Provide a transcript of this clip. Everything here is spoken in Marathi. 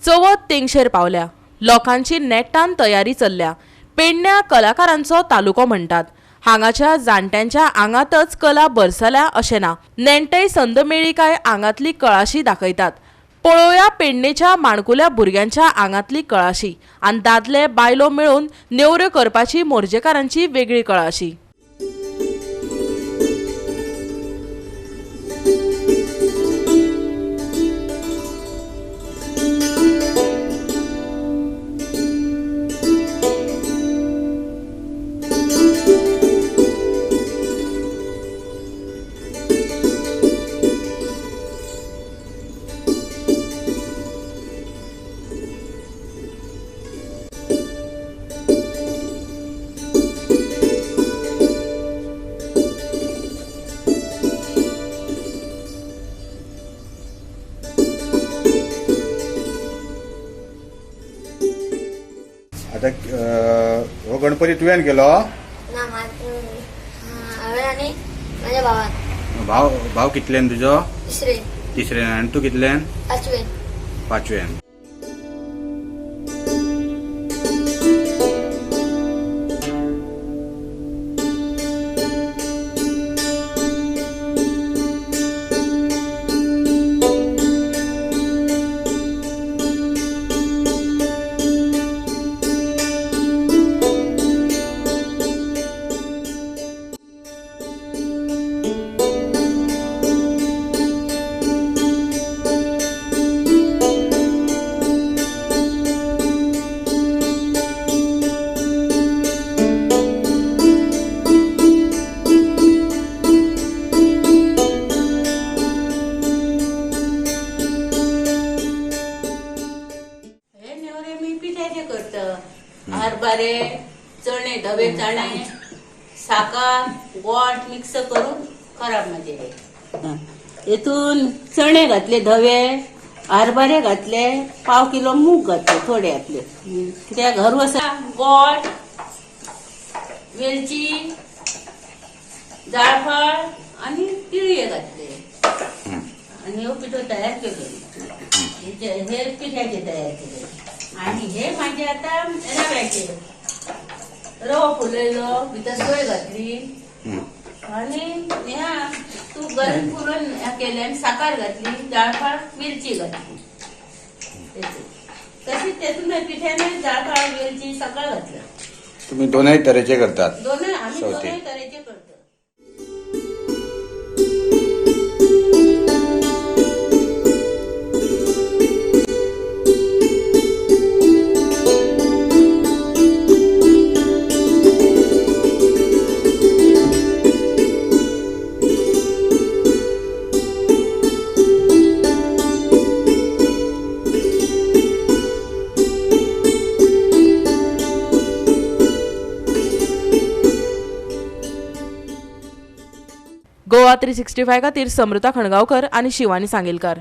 चवथ तेंगशेर पावल्या। लोकांची नेटान तयारी चल्ल्या। पेडण्या कलाकारांचो तालुको म्हणटात। हांगाच्या जाणट्यांच्या आंगातच कला बरसल्या अशें ना, नेणटेय संद मेळ्ळी काय आंगातली कळाशी दाखयतात। पळोवया पेडणेच्या माणकुल्या भुरग्यांच्या आंगातली कळाशी आनी दादले बायलो मेळून नेवऱ्यो करपाची मोरजेकारांची वेगळी कळाशी। आता हो गणपती तुवें केलो ना हांवें आनी म्हाज्या भावान। भाव कितल्यान तुजो? तिसरेन। आनी तूं कितल्यान? पांचवेन। हरभरे, चणे, धवे चणे, साखर, गोड मिक्स करून खराब म्हणजे हेतून चणे घातले धवे, हरभरे घातले, पाव किलो मूग घातले थोडे घातले कित्याक घरू आसा। गोड, वेलची, जायफळ आणि तिळये घातले आणि हे पिठो तयार केले। हे पिठाचे तयार केले आणि हे माझे आता रव्याचे। रवो फुलयलो, भितर सोय घातली आणि तूप गरम करून केले आणि साखर घातली, जायफळ, मिरची घातली। तशीच तेतून पिठ्याने जायफळ, मिरची सगळं घातलं। तुम्ही दोनही तरेचे करतात? आम्ही दोनही तऱ्हेचे करतो। गोवा 365 खातीर समृता खणगांवकर आणि शिवानी सांगेलकार।